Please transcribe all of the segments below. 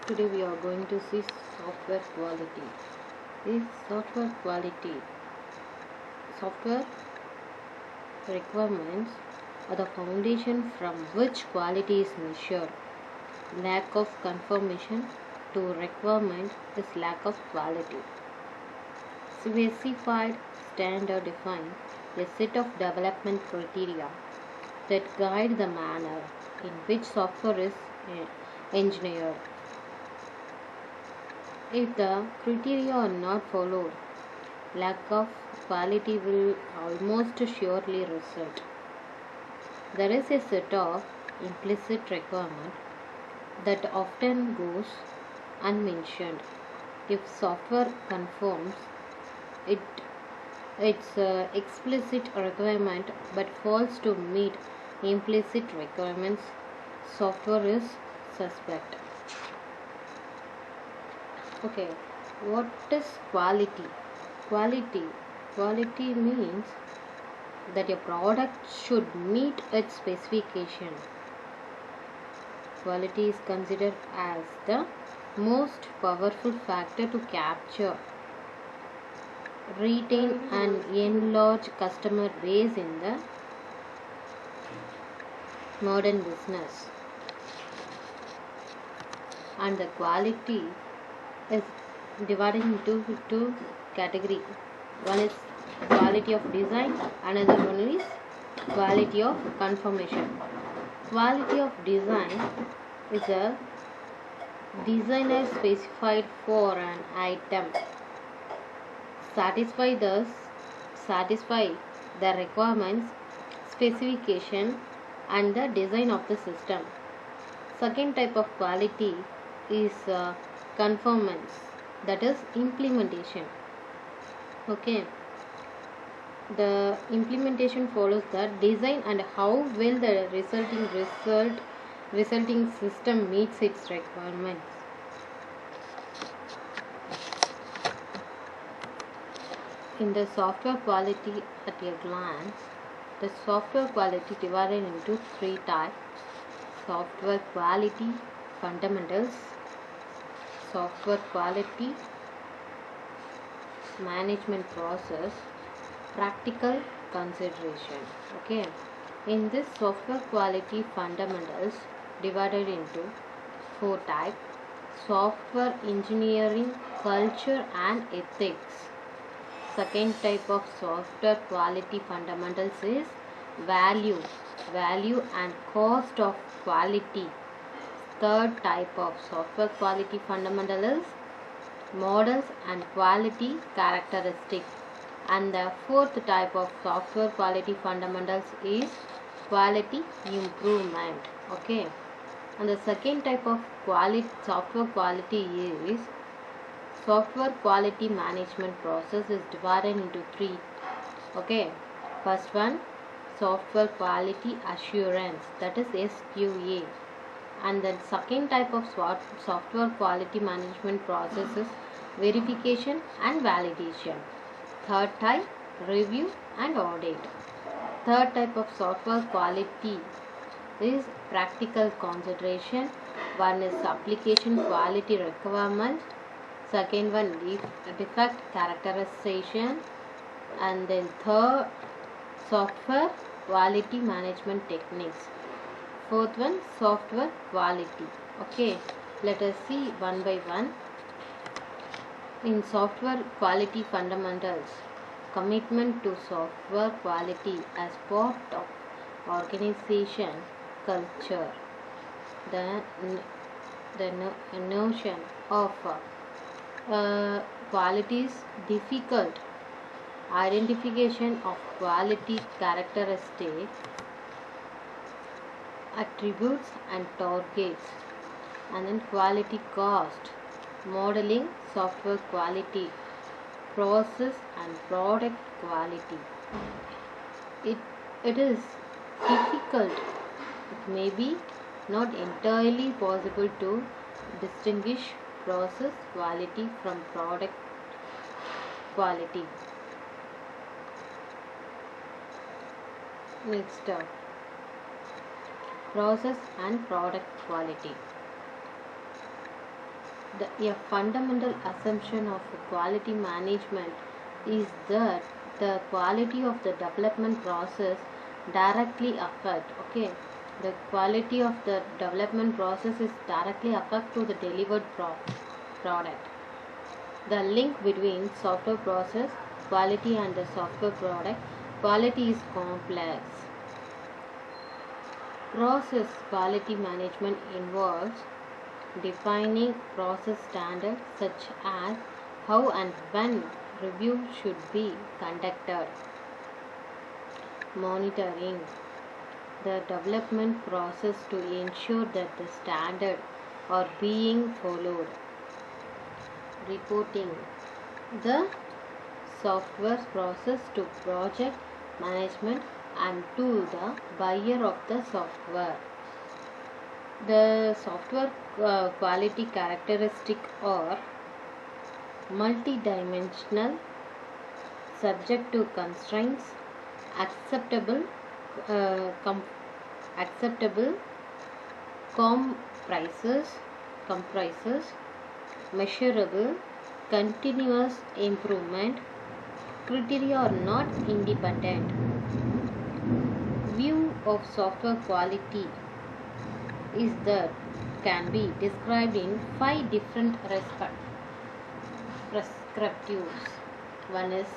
Today we are going to see software quality. Is software requirements are the foundation from which quality is measured. Lack of conformation to requirement is lack of quality. Specified standard define a set of development criteria that guide the manner in which software is engineered. If the criteria are not followed, lack of quality will almost surely result. There is a set of implicit requirement that often goes unmentioned. If software conforms, it its explicit requirement but fails to meet implicit requirements, software is suspect. Okay, what is quality? Quality. Quality means that your product should meet its specification. Quality is considered as the most powerful factor to capture, retain and enlarge customer base in the modern business. And the quality is divided into two categories. One is quality of design, another one is quality of conformation. Quality of design is a designer specified for an item satisfy the requirements, specification and the design of the system. Second type of quality is conformance, that is implementation. Okay, the implementation follows the design and how well the resulting system meets its requirements. In the software quality at a glance, the software quality divided into three types: software quality fundamentals, software quality management process, practical consideration. Okay, in this software quality fundamentals divided into four types: software engineering, culture and ethics. Second type of software quality fundamentals is value and cost of quality. Third type of software quality fundamental is models and quality characteristics. And the fourth type of software quality fundamentals is quality improvement. Okay, and the second type of software quality is software quality management process is divided into three. Okay, first one, software quality assurance, that is SQA. And the second type of software quality management process is verification and validation. Third type, review and audit. Third type of software quality is practical consideration. One is application quality requirement, second one defect characterization, and then third, software quality management techniques. Fourth one, software quality. Okay, let us see one by one. In software quality fundamentals, commitment to software quality as part of organization culture. The notion of quality is difficult. Identification of quality characteristics, attributes and targets, and then quality cost, modeling software quality, process and product quality. It is difficult. It may be not entirely possible to distinguish process quality from product quality. Next, process and product quality. A fundamental assumption of quality management is that the quality of the development process directly affect. Okay, the quality of the development process is directly affect to the delivered product. The link between software process quality and the software product quality is complex. Process quality management involves defining process standards such as how and when review should be conducted, monitoring the development process to ensure that the standards are being followed, reporting the software process to project management and to the buyer of the software. The software quality characteristics are multidimensional, subject to constraints, acceptable, acceptable, comprises, measurable, continuous improvement. Criteria are not independent. View of software quality is that can be described in 5 different prescriptives. One is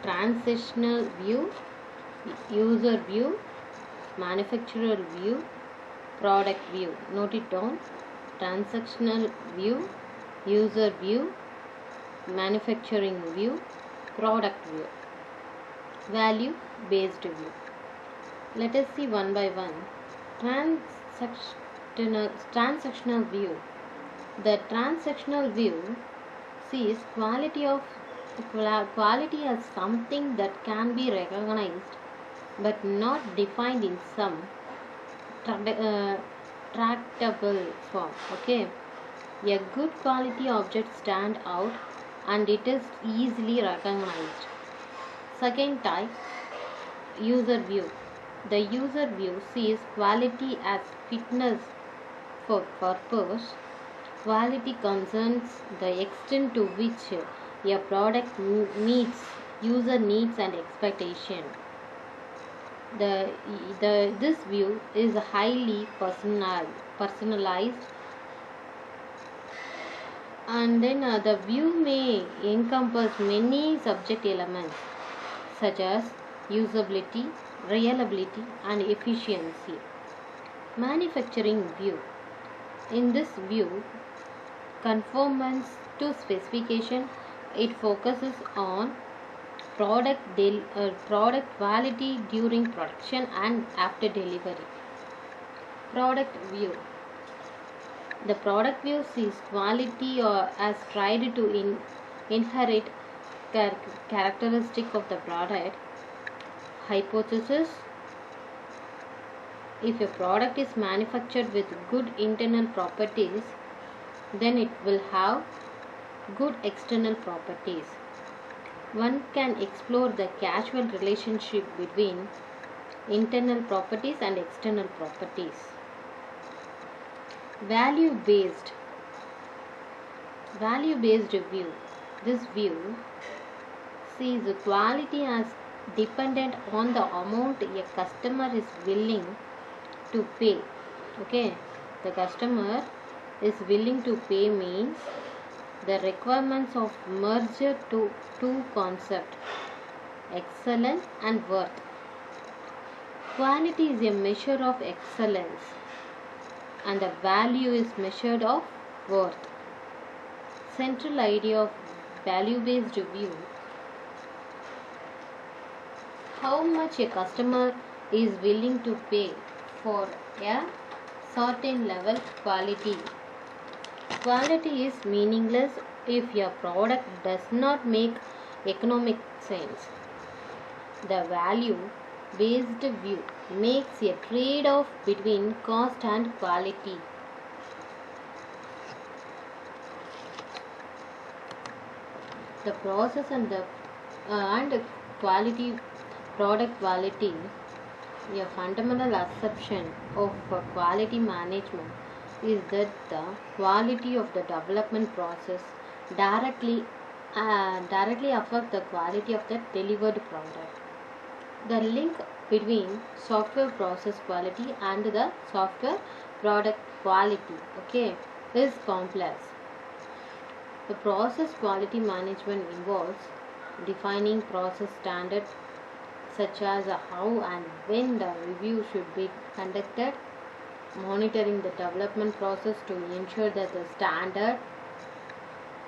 transactional view, user view, manufacturer view, product view. Note it down. Transactional view, user view, manufacturing view, product view, value based view. Let us see one by one. Transactional view. The transactional view sees quality as something that can be recognized but not defined in some tractable form. Okay, a good quality object stand out and it is easily recognized. Second type, user view. The user view sees quality as fitness for purpose. Quality concerns the extent to which a product meets user needs and expectation. This view is highly personalized, and then the view may encompass many subject elements such as usability, reliability, and efficiency. Manufacturing view. In this view, conformance to specification, it focuses on product quality during production and after delivery. Product view. The product view sees quality as tried to inherit characteristic of the product. Hypothesis. If a product is manufactured with good internal properties, then it will have good external properties. One can explore the causal relationship between internal properties and external properties. Value based view. This view sees quality as dependent on the amount a customer is willing to pay. Okay, the customer is willing to pay means the requirements of merger to two concepts, excellence and worth. Quality is a measure of excellence and the value is measured of worth. Central idea of value-based view. How much a customer is willing to pay for a certain level quality. Quality is meaningless if your product does not make economic sense. The value-based view makes a trade-off between cost and quality. The process and quality, product quality, a fundamental assumption of quality management is that the quality of the development process directly directly affect the quality of the delivered product. The link between software process quality and the software product quality, okay, is complex. The process quality management involves defining process standards such as how and when the review should be conducted, monitoring the development process to ensure that the standards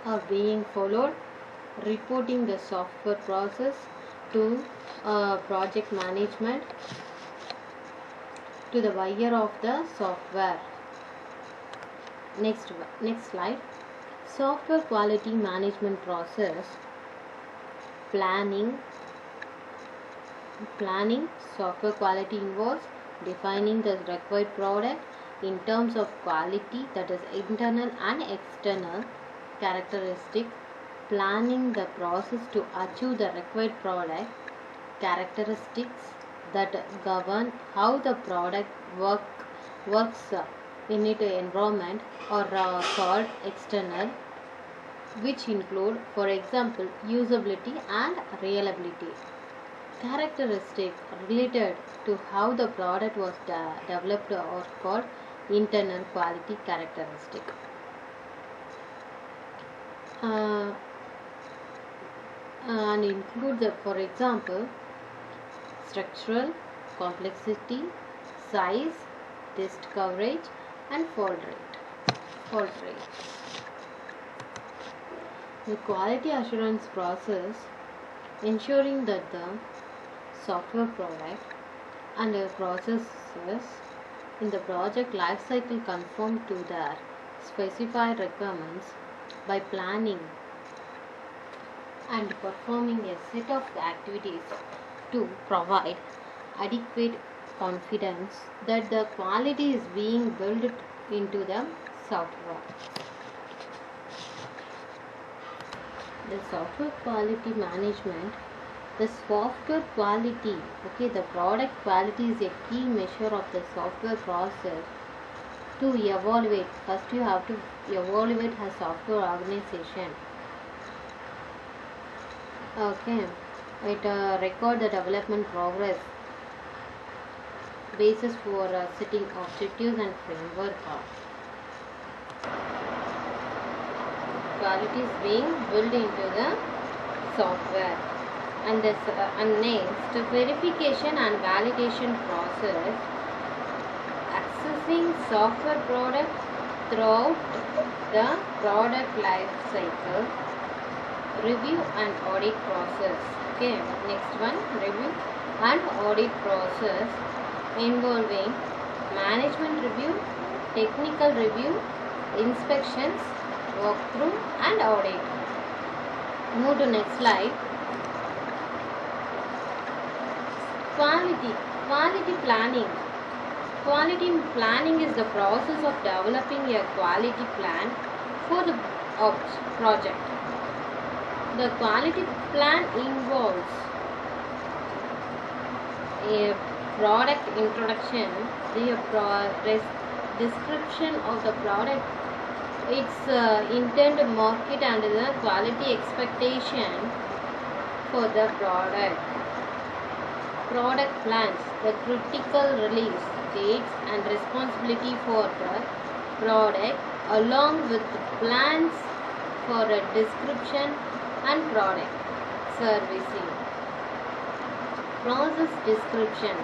are being followed, reporting the software process to project management to the buyer of the software. Next slide. Software quality management process. Planning. Software quality involves defining the required product in terms of quality, that is internal and external characteristics, planning the process to achieve the required product characteristics that govern how the product works in its environment are called external, which include, for example, usability and reliability. Characteristics related to how the product was developed are called internal quality characteristic. And include the, for example, structural complexity, size, test coverage, and fault rate. The quality assurance process ensuring that the software product and the processes in the project lifecycle conform to their specified requirements by planning and performing a set of activities to provide adequate confidence that the quality is being built into the software. The software quality management, the software quality, okay, the product quality is a key measure of the software process to evaluate. First you have to evaluate a software organization. Okay, it record the development progress, basis for setting objectives and framework. Quality is being built into the software. And next, verification and validation process, accessing software products throughout the product life cycle, review and audit process. Okay, next one, review and audit process involving management review, technical review, inspections, walkthrough and audit. Move to next slide. Quality planning. Quality planning is the process of developing a quality plan for the project. The quality plan involves a product introduction, the description of the product, its intended market and the quality expectation for the product. Product plans, the critical release dates and responsibility for the product, along with plans for a description and product servicing. Process description,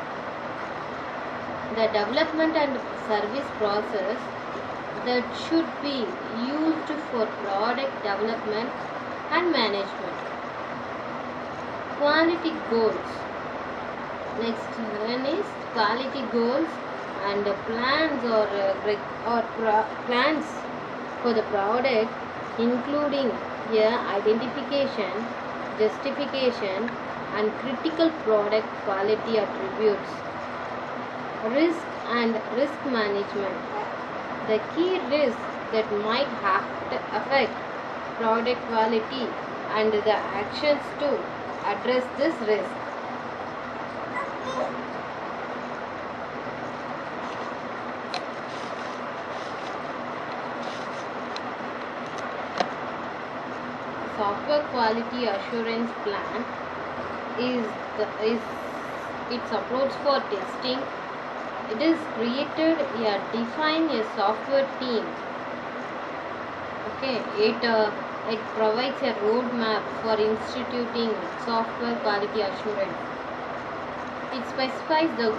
the development and service process that should be used for product development and management. Quality goals. Next one is quality goals and plans plans for the product, including identification, justification and critical product quality attributes. Risk and risk management, the key risks that might have to affect product quality and the actions to address this risk. software quality assurance plan is is its approach for testing. It is created define a software team. Okay, it provides a roadmap for instituting software quality assurance. It specifies the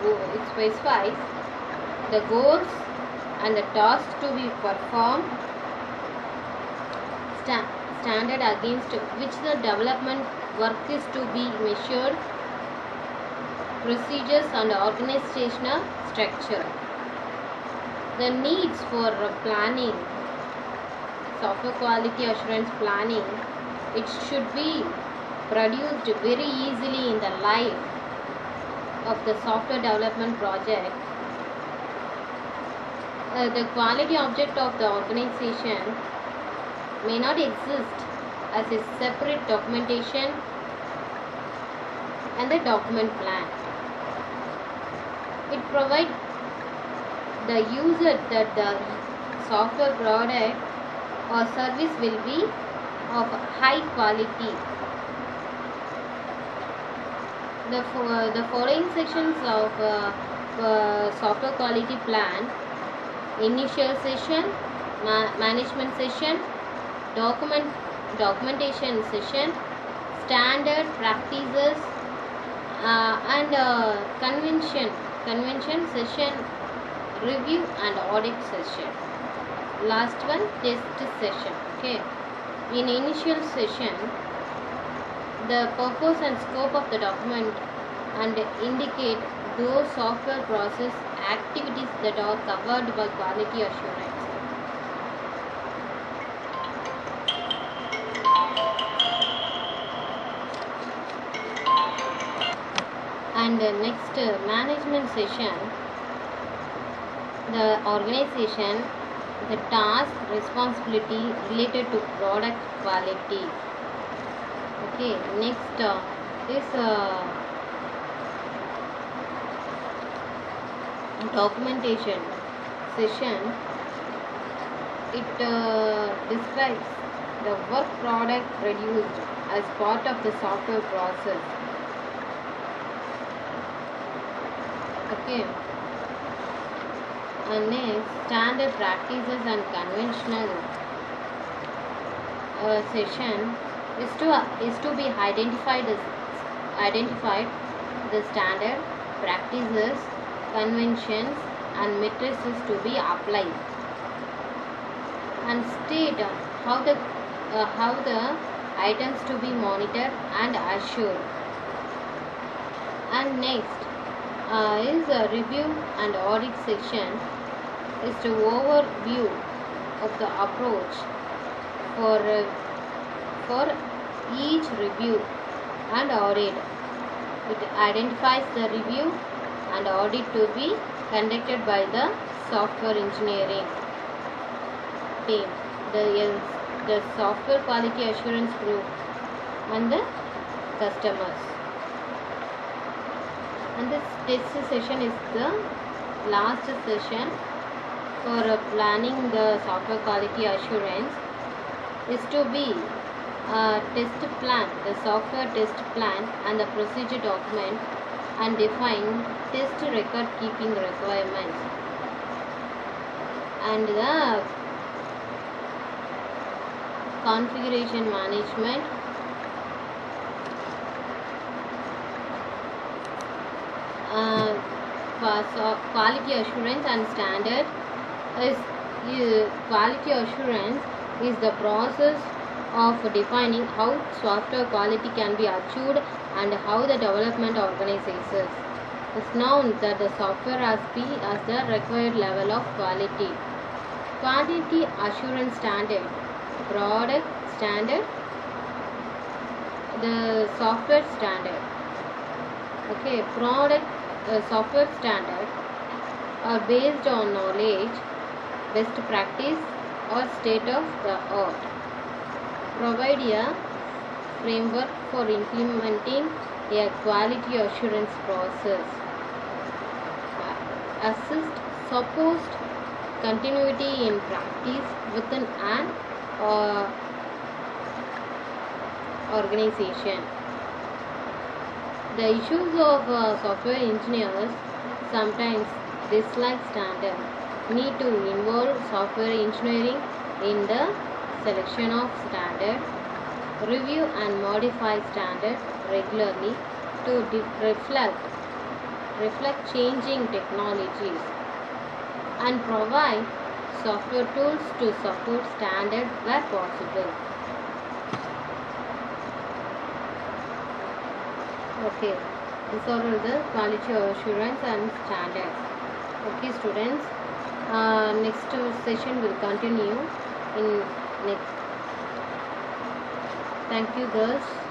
goals and the tasks to be performed, standard against which the development work is to be measured, procedures and organizational structure. The needs for planning, software quality assurance planning, it should be produced very easily in the life of the software development project. The quality object of the organization may not exist as a separate documentation and the document plan. It provides the user that the software product or service will be of high quality. The following sections of software quality plan: initial session, management session, documentation session, standard practices, and convention session, review and audit session. Last one, test session. Okay, in initial session, the purpose and scope of the document and indicate those software process activities that are covered by quality assurance. And next, management session, the organization, the task, responsibility related to product quality. Okay, next is documentation session. It describes the work product produced as part of the software process. Okay, and next, standard practices and conventional session is to be identified the standard practices, conventions and matrices to be applied, and state how the items to be monitored and assured. And next is a review and audit section, is to overview of the approach for each review and audit. It identifies the review and audit to be conducted by the software engineering team, the software quality assurance group and the customers. And this test session is the last session for planning the software quality assurance, is to be test plan, the software test plan and the procedure document, and define test record keeping requirements, and the configuration management, quality assurance and standard is quality assurance is the process of defining how software quality can be achieved and how the development organizes. It's known that the software has the required level of quality. Quality assurance standard, product standard, the software standard. Okay, product software standard are based on knowledge, best practice or state of the art. Provide a framework for implementing a quality assurance process. Assist supposed continuity in practice within an organization. The issues of software engineers sometimes dislike standard need to involve software engineering in the selection of standard, review and modify standard regularly to reflect changing technologies, and provide software tools to support standard where possible. Okay, these are all the quality assurance and standards. Okay, students. Next session will continue in next. Thank you, girls.